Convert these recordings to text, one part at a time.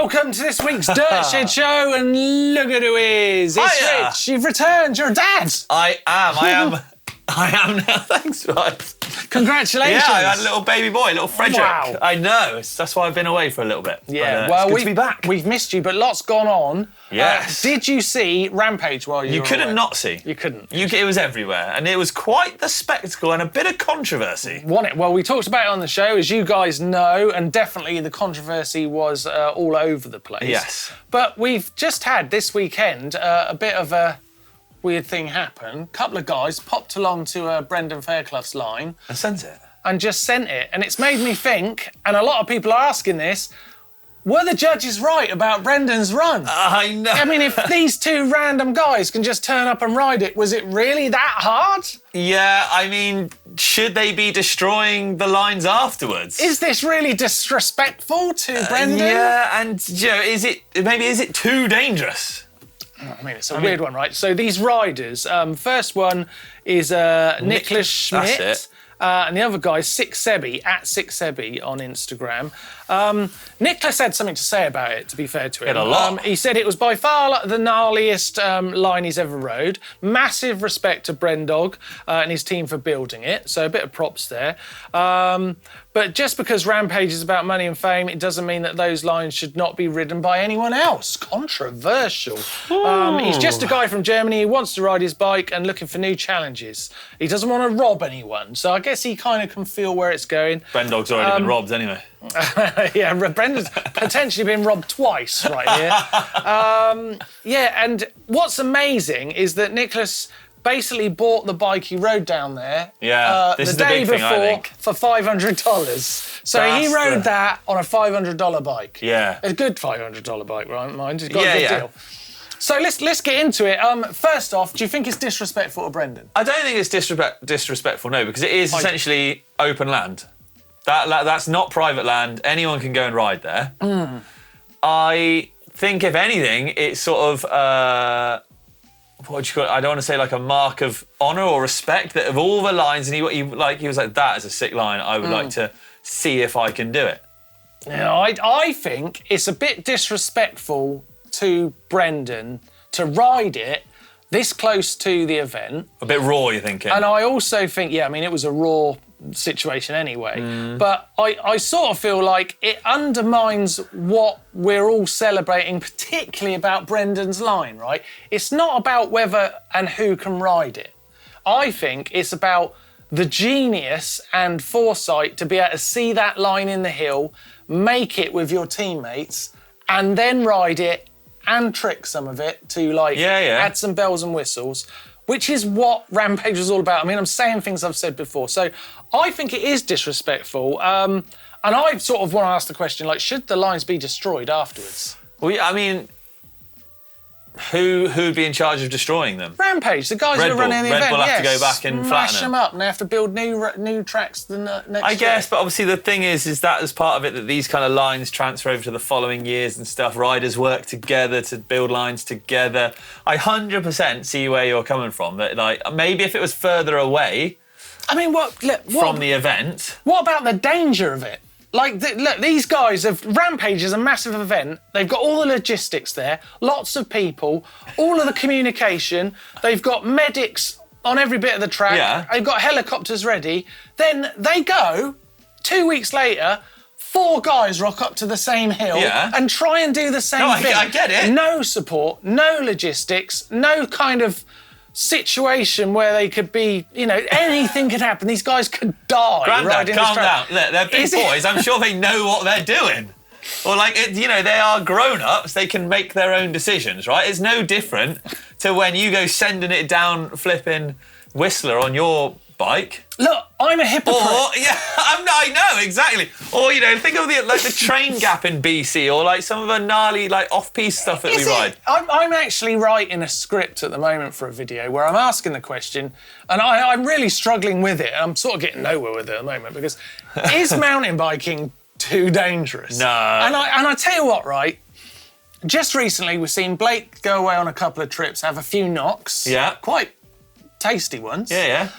welcome to this week's Dirt Shed Show, and look at who is. It's Hiya. Rich. You've returned. You're a dad. I am now. Thanks, right. Congratulations. Yeah, I had a little baby boy, little Frederick. Wow. I know. That's why I've been away for a little bit. Yeah, But, it's good to be back. We've missed you, but lots gone on. Yes. Did you see Rampage while you were couldn't away? not see. You couldn't. It was everywhere, and it was quite the spectacle and a bit of controversy. Well, we talked about it on the show, as you guys know, and definitely the controversy was all over the place. Yes. But we've just had this weekend a bit of a weird thing happen. A couple of guys popped along to Brendan Fairclough's line. And sent it. And just sent it. And it's made me think, and a lot of people are asking this, were the judges right about Brendan's run? I know. I mean, if these two random guys can just turn up and ride it, was it really that hard? Yeah, I mean, should they be destroying the lines afterwards? Is this really disrespectful to Brendan? Yeah, and is it too dangerous? I mean, it's a weird one, right? So these riders, first one is Nicholas Schmidt. That's it. And the other guy is Sicksebi, at Sicksebi on Instagram. Nicholas had something to say about it, to be fair to him. A lot. He said it was by far the gnarliest line he's ever rode. Massive respect to Brendog and his team for building it. So a bit of props there. But just because Rampage is about money and fame, it doesn't mean that those lines should not be ridden by anyone else. Controversial. He's just a guy from Germany who wants to ride his bike and looking for new challenges. He doesn't want to rob anyone, so I guess he kind of can feel where it's going. Brendog's already been robbed anyway. Yeah, Brendan's potentially been robbed twice right here. Yeah, and what's amazing is that Nicholas basically bought the bike he rode down there This the is the day big thing, I before think. for $500. So he rode that on a $500 bike. Yeah. A good $500 bike, right? Mind, he's got a good Yeah. deal. So let's get into it. First off, do you think it's disrespectful to Brendan? I don't think it's disrespectful, no, because it is essentially open land. That's not private land. Anyone can go and ride there. I think, if anything, it's sort of what do you call it? I don't want to say like a mark of honour or respect, that of all the lines, and he was like, that is a sick line. I would like to see if I can do it. Yeah, I think it's a bit disrespectful to Brendan to ride it this close to the event. A bit raw, you're thinking? And I also think, it was a raw situation anyway. But I sort of feel like it undermines what we're all celebrating, particularly about Brendan's line, right? It's not about whether and who can ride it. I think it's about the genius and foresight to be able to see that line in the hill, make it with your teammates, and then ride it and trick some of it to add some bells and whistles, which is what Rampage was all about. I mean, I'm saying things I've said before. So I think it is disrespectful. And I sort of want to ask the question, should the lines be destroyed afterwards? Well, I mean, who'd be in charge of destroying them? Rampage, the guys who are running the event. Red Bull have to go back and smash flatten them up, and they have to build new tracks the next I guess, year. but obviously the thing is that as part of it, that these kind of lines transfer over to the following years and stuff. Riders work together to build lines together. I 100% see where you're coming from. That maybe if it was further away, I mean, from the event. What about the danger of it? Look, these guys Rampage is a massive event. They've got all the logistics there, lots of people, all of the communication. They've got medics on every bit of the track. Yeah. They've got helicopters ready. Then they go, 2 weeks later, 4 guys rock up to the same hill and try and do the same thing. I get it. No support, no logistics, no kind of situation where they could be, anything could happen. These guys could die. Grandad, calm down. Look, they're big boys. I'm sure they know what they're doing. Or they are grown-ups. They can make their own decisions, right? It's no different to when you go sending it down flipping Whistler on your bike. Look, I'm a hypocrite. I know, exactly. Or, think of the train gap in BC, or some of the gnarly, off-piste stuff that we ride. I'm actually writing a script at the moment for a video where I'm asking the question, and I'm really struggling with it. I'm sort of getting nowhere with it at the moment, because is mountain biking too dangerous? No. And I tell you what, right? Just recently, we've seen Blake go away on a couple of trips, have a few knocks. Yeah. Quite tasty ones. Yeah.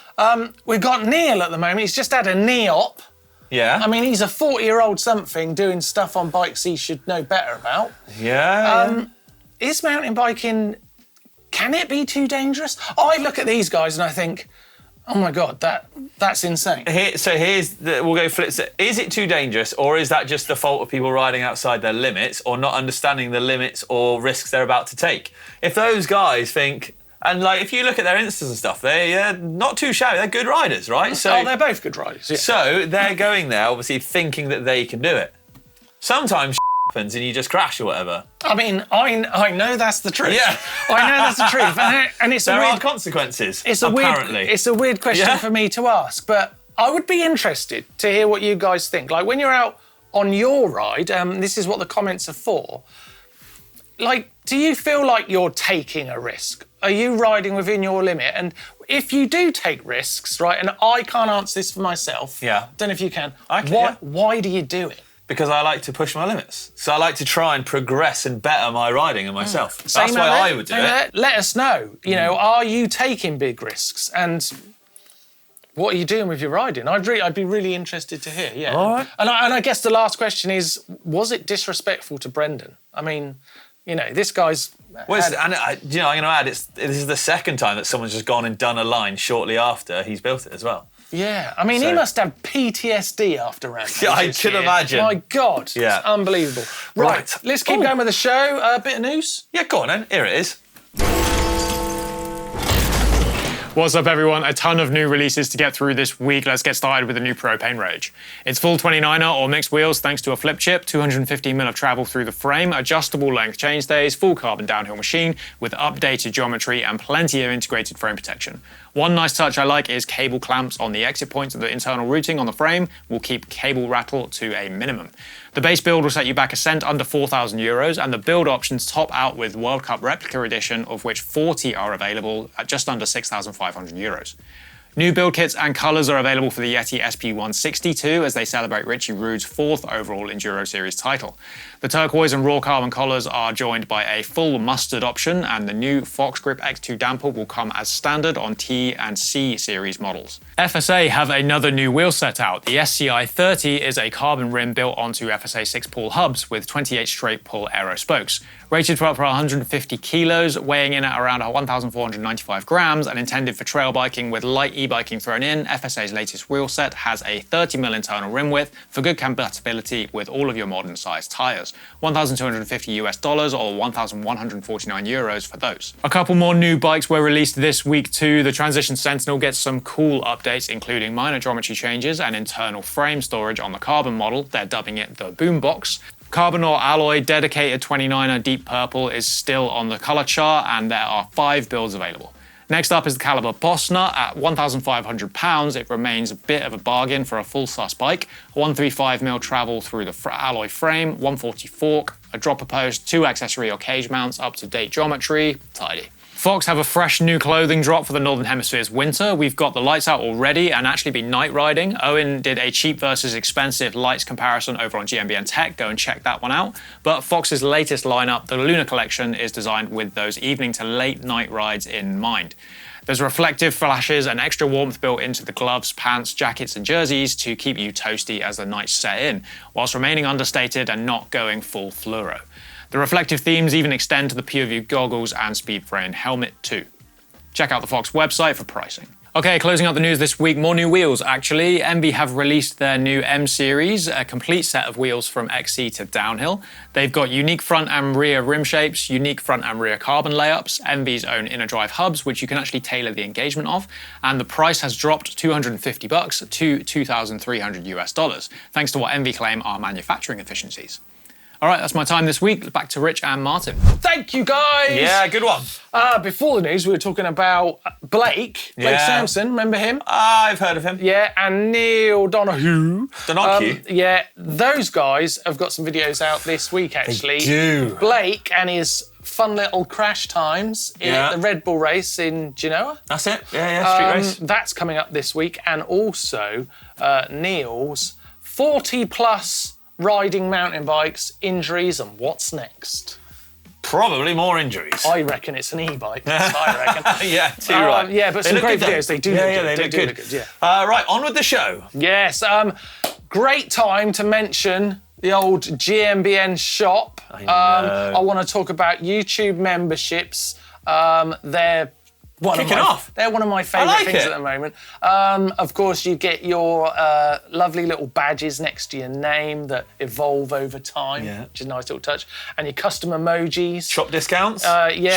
We've got Neil at the moment. He's just had a knee op. Yeah. I mean, he's a 40-year-old something doing stuff on bikes he should know better about. Yeah. Is mountain biking, can it be too dangerous? I look at these guys and I think, oh my God, that's insane. We'll go flip. Is it too dangerous, or is that just the fault of people riding outside their limits or not understanding the limits or risks they're about to take? If those guys think, and like if you look at their Instas and stuff, they're not too shabby. They're good riders, right? So they're both good riders. Yeah. So they're going there, obviously thinking that they can do it. Sometimes happens and you just crash or whatever. I mean, I know that's the truth. Yeah. I know that's the truth. And it's there a weird, are consequences, it's a apparently. It's a weird question for me to ask, but I would be interested to hear what you guys think. Like, when you're out on your ride, this is what the comments are for, like, do you feel like you're taking a risk? Are you riding within your limit? And if you do take risks, right, and I can't answer this for myself. Yeah. Don't know if you can. I can. Why do you do it? Because I like to push my limits. So I like to try and progress and better my riding and myself. That's Same why I would do it. Let us know. You know, are you taking big risks? And what are you doing with your riding? I'd be really interested to hear, yeah. All right. And I guess the last question is, was it disrespectful to Brendan? I mean, you know, this guy's... I'm going to add, this is the second time that someone's just gone and done a line shortly after he's built it as well. Yeah, I mean, he must have PTSD after Rampage. Yeah, I can imagine. My God, yeah. It's unbelievable. Right, let's keep going with the show. A bit of news? Yeah, go on then. Here it is. What's up, everyone? A ton of new releases to get through this week. Let's get started with the new Propane Rage. It's full 29er or mixed wheels thanks to a flip chip, 215mm of travel through the frame, adjustable length chainstays, full carbon downhill machine with updated geometry and plenty of integrated frame protection. One nice touch I like is cable clamps on the exit points of the internal routing on the frame will keep cable rattle to a minimum. The base build will set you back a cent under €4,000, and the build options top out with World Cup Replica Edition, of which 40 are available at just under €6,500. New build kits and colours are available for the Yeti SP162 as they celebrate Richie Rude's 4th overall Enduro Series title. The turquoise and raw carbon collars are joined by a full mustard option, and the new Fox Grip X2 damper will come as standard on T and C series models. FSA have another new wheel set out. The SCI 30 is a carbon rim built onto FSA 6-pull hubs with 28 straight pull aero spokes. Rated for up to 150 kilos, weighing in at around 1,495 grams, and intended for trail biking with light e-biking thrown in, FSA's latest wheel set has a 30mm internal rim width for good compatibility with all of your modern size tyres. $1,250 or 1,149 euros for those. A couple more new bikes were released this week too. The Transition Sentinel gets some cool updates, including minor geometry changes and internal frame storage on the carbon model. They're dubbing it the Boombox. Carbon or alloy dedicated 29er Deep Purple is still on the colour chart, and there are 5 builds available. Next up is the Caliber Bossner at £1,500. It remains a bit of a bargain for a full sus bike. 135mm travel through the alloy frame, 140 fork, a dropper post, 2 accessory or cage mounts, up-to-date geometry, tidy. Fox have a fresh new clothing drop for the Northern Hemisphere's winter. We've got the lights out already and actually been night riding. Owen did a cheap versus expensive lights comparison over on GMBN Tech. Go and check that one out. But Fox's latest lineup, the Lunar Collection, is designed with those evening to late night rides in mind. There's reflective flashes and extra warmth built into the gloves, pants, jackets and jerseys to keep you toasty as the nights set in, whilst remaining understated and not going full fluoro. The reflective themes even extend to the PureView goggles and Speedframe helmet too. Check out the Fox website for pricing. Okay, closing out the news this week, more new wheels actually. MV have released their new M Series, a complete set of wheels from XC to downhill. They've got unique front and rear rim shapes, unique front and rear carbon layups, MV's own inner drive hubs, which you can actually tailor the engagement of, and the price has dropped $250 to $2,300, thanks to what MV claim are manufacturing efficiencies. All right, that's my time this week. Back to Rich and Martyn. Thank you, guys. Yeah, good one. Before the news, we were talking about Blake Sampson. Remember him? I've heard of him. Yeah, and Neil Donahue. Yeah, those guys have got some videos out this week, actually. They do. Blake and his fun little crash times in the Red Bull race in Genoa. That's it. Yeah, street race. That's coming up this week. And also Neil's 40-plus riding mountain bikes, injuries, and what's next? Probably more injuries. I reckon it's an e-bike. That's what I reckon. Yeah, too right. Yeah, but some great videos. They do look good. They look good. Right, on with the show. Yes. great time to mention the old GMBN shop. I know. I want to talk about YouTube memberships. They're They're one of my favourite things at the moment. Of course, you get your lovely little badges next to your name that evolve over time, which is a nice little touch. And your custom emojis. Shop discounts? Yeah.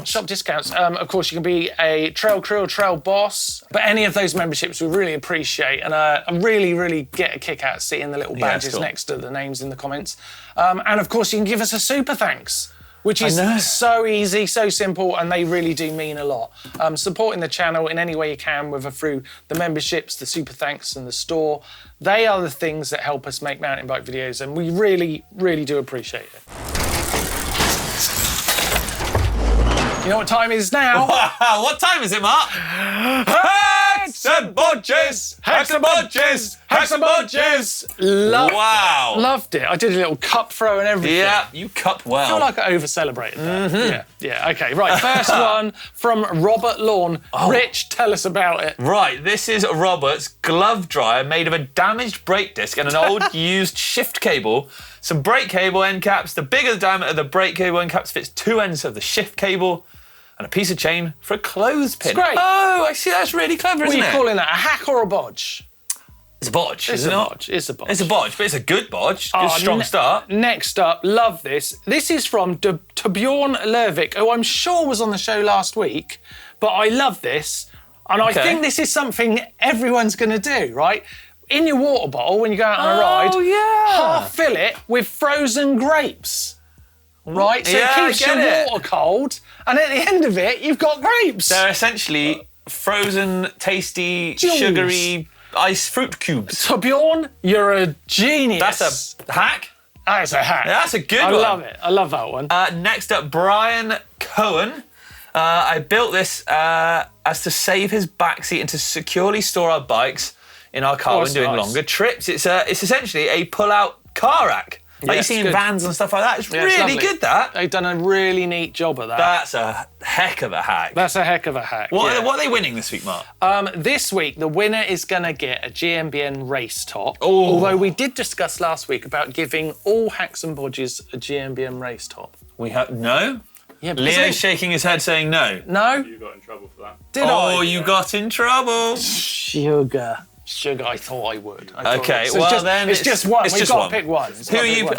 Shop discounts. Of course, you can be a trail crew or trail boss. But any of those memberships we really appreciate. And I really, really get a kick out of seeing the little badges next to the names in the comments. And of course, you can give us a super thanks, which is so easy, so simple, and they really do mean a lot. Supporting the channel in any way you can, whether through the memberships, the super thanks, and the store, they are the things that help us make mountain bike videos, and we really, really do appreciate it. You know what time it is now? What time is it, Mark? Hacks and Bodges! Hacks and Bodges! Hacks and Bodges! Wow. Loved it. I did a little cup throw and everything. Yeah, you cupped well. I feel like I over-celebrated that. Yeah, okay, right. First one from Robert Lawn. Rich, tell us about it. Right, this is Robert's glove dryer made of a damaged brake disc and an old used shift cable, some brake cable end caps. The bigger the diameter of the brake cable end caps fits 2 ends of the shift cable, and a piece of chain for a clothespin. It's great. Oh, I see. That's really clever, isn't it? What are you calling that? A hack or a bodge? It's a bodge, It's isn't a it? bodge. It's a bodge. It's a bodge, but it's a good bodge. Good, strong start. Next up, love this. This is from Torbjorn Lervik, who I'm sure was on the show last week, but I love this. And I think this is something everyone's going to do, right? In your water bottle, when you go out on a ride, half fill it with frozen grapes. Right? So it keeps your water cold, and at the end of it, you've got grapes. They're essentially frozen, tasty, sugary ice fruit cubes. Torbjorn, you're a genius. That's a hack? That's a hack. That's a good one. I love it. I love that one. Next up, Brian Cohen. I built this as to save his backseat and to securely store our bikes in our car when doing longer trips. It's essentially a pull-out car rack. Like you see in vans and stuff like that. It's really good, that. They've done a really neat job of that. That's a heck of a hack. That's a heck of a hack. What are they winning this week, Mark? This week, the winner is going to get a GMBN race top. Although we did discuss last week about giving all Hacks and Bodges a GMBN race top. We have no? Yeah, Leo's shaking his head saying no. No? You got in trouble for that. Did I? Oh, you got in trouble. Sugar, I thought I would. Okay, so it's just one. We've got to pick one.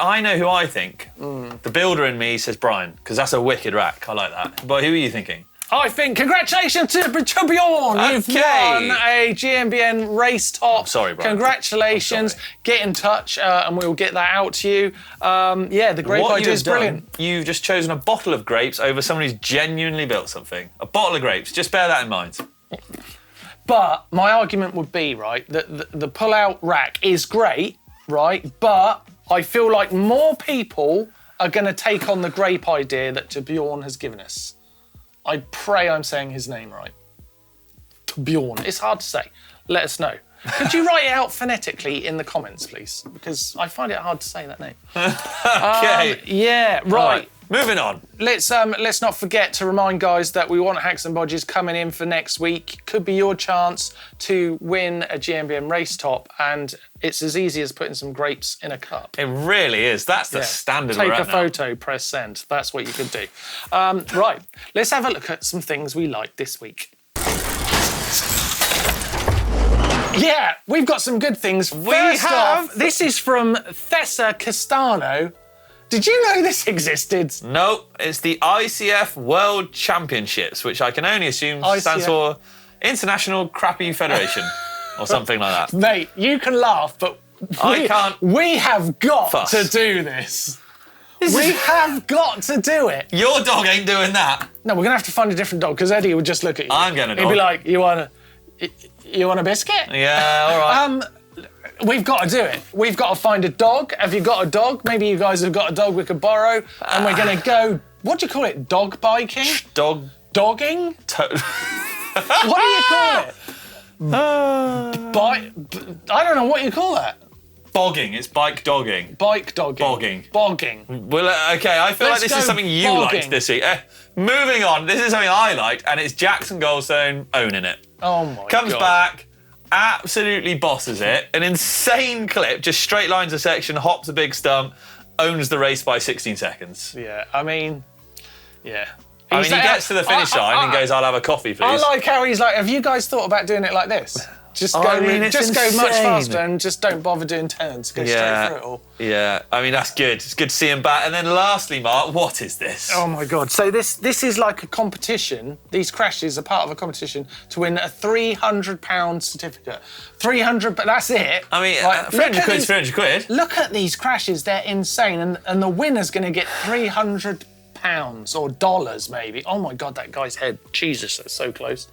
I know who I think. The builder in me says Brian, because that's a wicked rack. I like that. But who are you thinking? I think, congratulations to Torbjorn. You've won a GMBN race top. Sorry, Brian. Congratulations. Get in touch and we'll get that out to you. The grape idea is brilliant. You've just chosen a bottle of grapes over someone who's genuinely built something. A bottle of grapes. Just bear that in mind. But my argument would be, right, that the pull-out rack is great, right, but I feel like more people are going to take on the grape idea that Torbjorn has given us. I pray I'm saying his name right. Torbjorn. It's hard to say. Let us know. Could you write it out phonetically in the comments, please? Because I find it hard to say that name. Okay. Right. Moving on. Let's not forget to remind guys that we want Hacks and Bodges coming in for next week. Could be your chance to win a GMBN race top, and it's as easy as putting some grapes in a cup. It really is. That's the standard. Take a photo, press send. That's what you could do. Right. Let's have a look at some things we liked this week. Yeah, we've got some good things. First off, this is from Thessa Castano. Did you know this existed? No, it's the ICF World Championships, which I can only assume stands for International Crappy Federation or something like that. Mate, you can laugh, but I can't. We have got to do this. We have got to do it. Your dog ain't doing that. No, we're going to have to find a different dog because Eddie would just look at you. I'm getting a dog. He'd be like, you want a biscuit? Yeah, all right. We've got to do it. We've got to find a dog. Have you got a dog? Maybe you guys have got a dog we could borrow. And we're going to go, what do you call it? Dog biking? Dogging? What do you call it? I don't know what you call that. Bogging. It's bike dogging. Bike dogging. Bogging. Well, okay, I feel like this is something you liked this week. Moving on, this is something I liked, and it's Jackson Goldstone owning it. Oh, my God. Comes back, absolutely bosses it. An insane clip, just straight lines a section, hops a big stump, owns the race by 16 seconds. Yeah, I mean, yeah. He gets to the finish line and goes, I'll have a coffee, please. I like how he's like, have you guys thought about doing it like this? Just go, go much faster and just don't bother doing turns. Go straight through it all. Yeah, I mean, that's good. It's good to see him back. And then lastly, Mark, what is this? Oh, my God. So this is like a competition. These crashes are part of a competition to win a £300 certificate. 300, but that's it. I mean, like, 300 quid's 300 quid. Look at these crashes. They're insane. And the winner's going to get £300 or dollars, maybe. Oh, my God, that guy's head. Jesus, that's so close.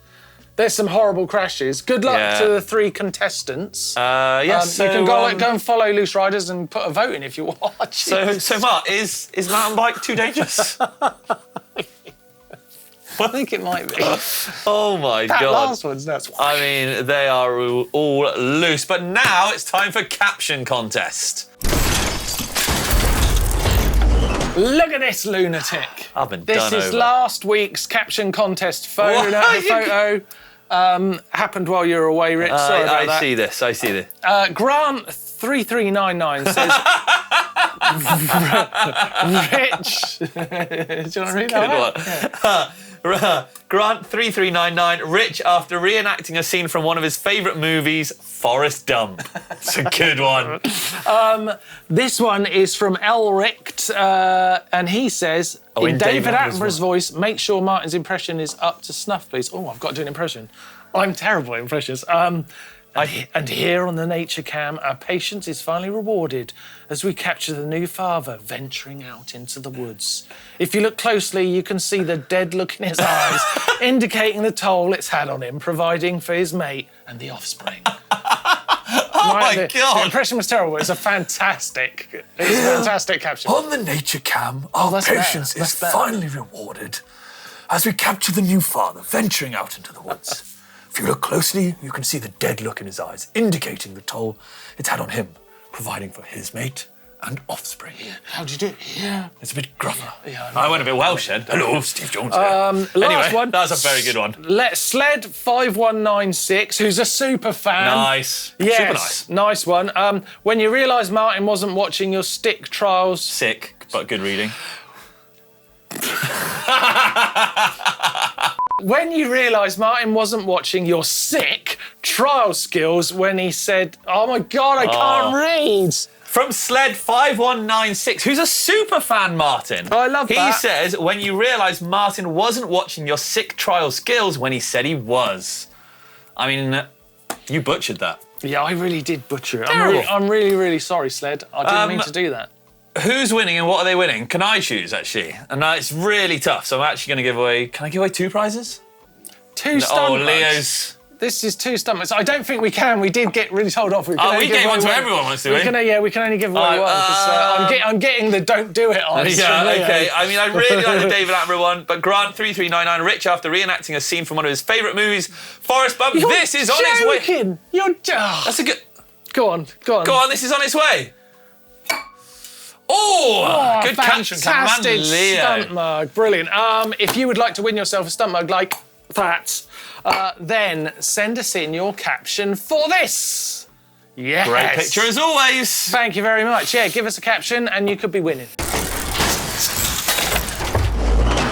There's some horrible crashes. Good luck to the 3 contestants. Yes, you can go and follow Loose Riders and put a vote in if you want. So Mark, is mountain bike too dangerous? I think it might be. Oh my God. That last one's nuts. I mean, they are all loose. But now it's time for Caption Contest. Look at this lunatic. I've been This done is over. last week's Caption Contest photo. Happened while you were away, Rich. Sorry about that. I see this. Grant 3399 says, Rich. Do you want to read that? Good one. Grant 3399, Rich after reenacting a scene from one of his favourite movies, Forrest Gump. It's a good one. This one is from Elricht, and he says, in David Attenborough's voice, make sure Martyn's impression is up to snuff, please. Oh, I've got to do an impression. I'm terrible at impressions. And here on the Nature Cam, our patience is finally rewarded as we capture the new father venturing out into the woods. If you look closely, you can see the dead look in his eyes, indicating the toll it's had on him, providing for his mate and the offspring. Oh my God. The impression was terrible. It's a fantastic caption. On the Nature Cam, our patience is finally rewarded as we capture the new father venturing out into the woods. If you look closely, you can see the dead look in his eyes, indicating the toll it's had on him, providing for his mate and offspring. How'd you do it? Yeah. It's a bit gruffer. Yeah, I went a bit Welsh then. Hello, Steve Jones here. Last one. That's a very good one. Sled 5196, who's a super fan. Nice. Yes, Super nice. Nice one. When you realise Martyn wasn't watching your stick trials. Sick, but good reading. When you realise Martyn wasn't watching your sick trial skills when he said, oh my God, I can't read. From Sled 5196, who's a super fan, Martyn. I love that. He says, when you realise Martyn wasn't watching your sick trial skills when he said he was. I mean, you butchered that. Yeah, I really did butcher it. Terrible. I'm really, really sorry, Sled. I didn't mean to do that. Who's winning and what are they winning? Can I choose, actually? And it's really tough, so I'm actually going to give away... Can I give away 2 prizes? 2 stunt mugs. Leo's... This is 2 stunt mugs. I don't think we can. We did get really told off. We gave one to everyone once, did we? We can only give away one. I'm getting the don't do it on. Yeah, okay. I mean, I really like the David Attenborough one, but Grant 3399, Rich after reenacting a scene from one of his favourite movies, Forrest Gump. This is on its way. You're That's a good... Go on. Go on, this is on its way. Oh, good caption, fantastic Leo. stunt mug, brilliant. If you would like to win yourself a stunt mug like that, then send us in your caption for this. Yes. Great picture as always. Thank you very much. Yeah, give us a caption and you could be winning.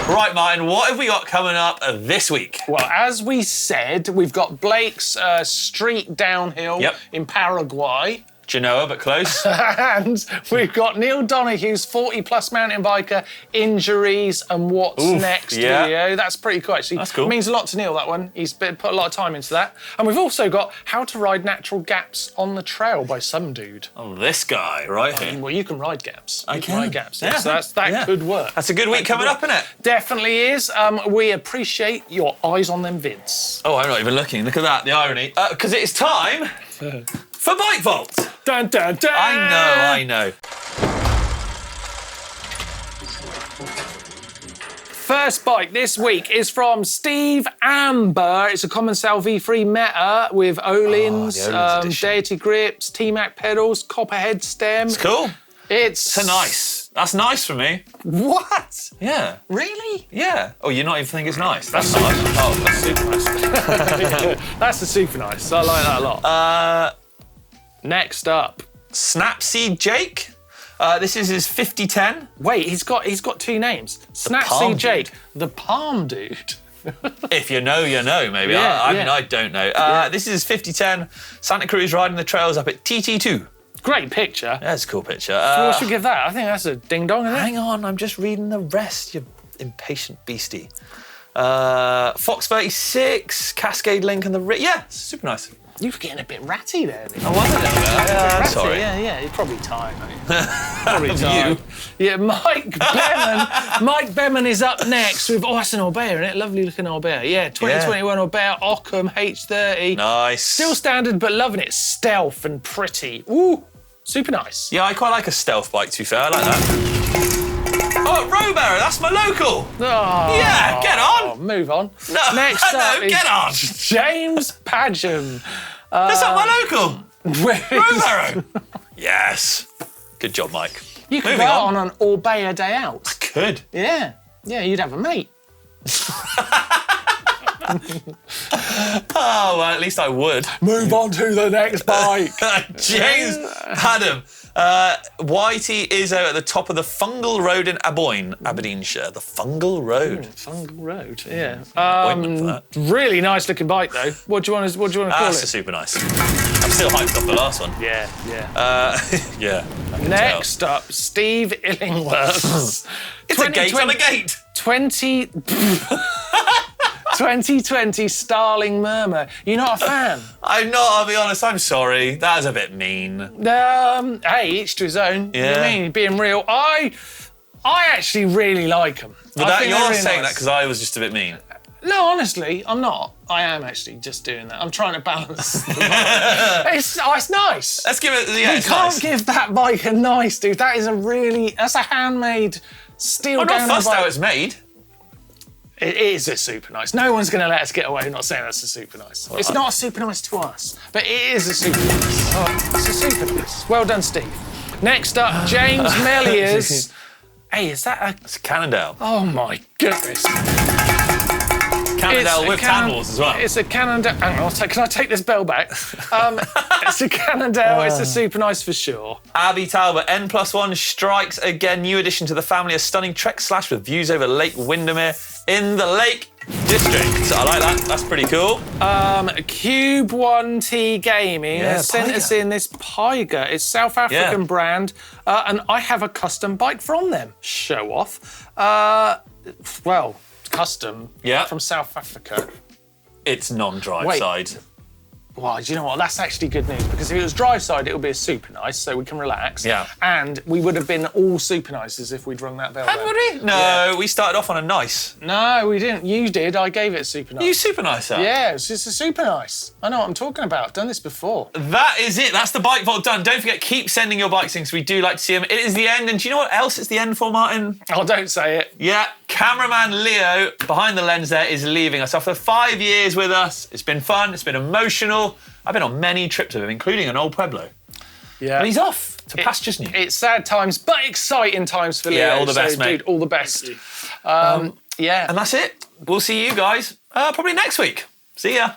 Right, Martyn, what have we got coming up this week? Well, as we said, we've got Blake's street downhill in Paraguay. Genoa, but close. And we've got Neil Donohue's 40-plus mountain biker, injuries and what's next video. That's pretty cool, actually. That's cool. It means a lot to Neil, that one. He's put a lot of time into that. And we've also got How to Ride Natural Gaps on the Trail by some dude. Oh, this guy right here. Well, you can ride gaps. I can ride gaps. Yeah. So that could work. That's a good week coming up, isn't it? Definitely is. We appreciate your eyes on them vids. Oh, I'm not even looking. Look at that, the irony. Because it's time for Bike Vault. Dun, dun, dun. I know. First bike this week is from Steve Amber. It's a Common Sal V3 Meta with Öhlins, Deity grips, T-Mac pedals, copper head stem. It's cool. It's a nice That's nice for me. What? Yeah. Really? Yeah. Oh, you're not even think it's nice? That's nice. Oh, that's super nice. That's a super nice. I like that a lot. Next up. Snapseed Jake. This is his 5010. Wait, he's got 2 names. Palm Snapseed Jake, Dude. the Palm Dude. If you know, you know, maybe. Yeah, I mean, I don't know. This is his 5010. Santa Cruz riding the trails up at TT2. Great picture. That's a cool picture. What should we give that? I think that's a ding-dong, isn't it? Hang on, I'm just reading the rest, you impatient beastie. Fox 36, Cascade Link and the... Yeah, super nice. You were getting a bit ratty there. I was a little bit. Yeah, Ratty, sorry. Yeah, you're probably tired, mate. Probably tired. You. Yeah, Mike Beman. Mike Beman is up next with... Oh, that's an Orbea, isn't it? Lovely looking Orbea. Yeah, 2021 Orbea, Ockham, H30. Nice. Still standard, but loving it. Stealth and pretty. Ooh, super nice. Yeah, I quite like a stealth bike, to be fair. I like that. Oh, Rowbarrow, that's my local. Oh, Yeah, get on. Move on. No, Next up no, is get on. James Padgham. That's not my local. With- Rowbarrow. Yes. Good job, Mike. You could Moving go on. on an Orbea day out. Good. Yeah, you'd have a mate. Oh, well, at least I would. Move on to the next bike. James Adam. YT Izzo at the top of the Fungal Road in Aboyne, Aberdeenshire. The Fungal Road. Fungal Road, yeah. Appointment for that. Really nice looking bike though. What do you want to call That's it? super nice. I'm still hyped off the last one. Yeah. Yeah. I can Next up, Steve Illingworth. It's a gate on a gate. 2020 Starling Murmur. You're not a fan? I'm not, I'll be honest, I'm sorry. That was a bit mean. Hey, each to his own. You know what I mean? Being real. I actually really like them. But you're saying that because I was just a bit mean. No, honestly, I'm not. I am actually just doing that. I'm trying to balance. It's nice. Let's give it, You it's can't nice. give that bike a nice, dude. That's a handmade steel. I'm not donor fussed bike. how it's made. It is a super nice. No one's going to let us get away not saying that's a super nice. It's not a super nice to us, but it is a super nice. It's a super nice. Well done, Steve. Next up, James Melliers. Hey, is that a... It's a Cannondale. Oh, my goodness. Cannondale with handles as well. It's a Cannondale. Hang on, can I take this bell back? It's a Cannondale. It's a super nice for sure. Abby Talbot, N+1 strikes again. New addition to the family. A stunning trek slash with views over Lake Windermere in the Lake District. So I like that. That's pretty cool. Cube 1T Gaming has sent Piger. us in this Piger. It's South African brand, and I have a custom bike from them. Show off. Well, custom from South Africa. It's non-drive Wait. side. Well, do you know what? That's actually good news because if it was drive side, it would be a super nice, so we can relax. Yeah. And we would have been all super nices if we'd rung that bell. Have we? No, we started off on a nice. No, we didn't. You did. I gave it a super nice. You super nice that. Yeah, it's a super nice. I know what I'm talking about. I've done this before. That is it. That's the bike vault done. Don't forget, keep sending your bikes in because we do like to see them. It is the end. And do you know what else it's the end for, Martyn? Oh, don't say it. Yeah, cameraman Leo behind the lens there is leaving us after 5 years with us. It's been fun. It's been emotional. I've been on many trips with him, including an old Pueblo. Yeah. And he's off to pastures new. It's sad times, but exciting times for Leo. Yeah, all the best, mate. Dude, all the best. Yeah. And that's it. We'll see you guys probably next week. See ya.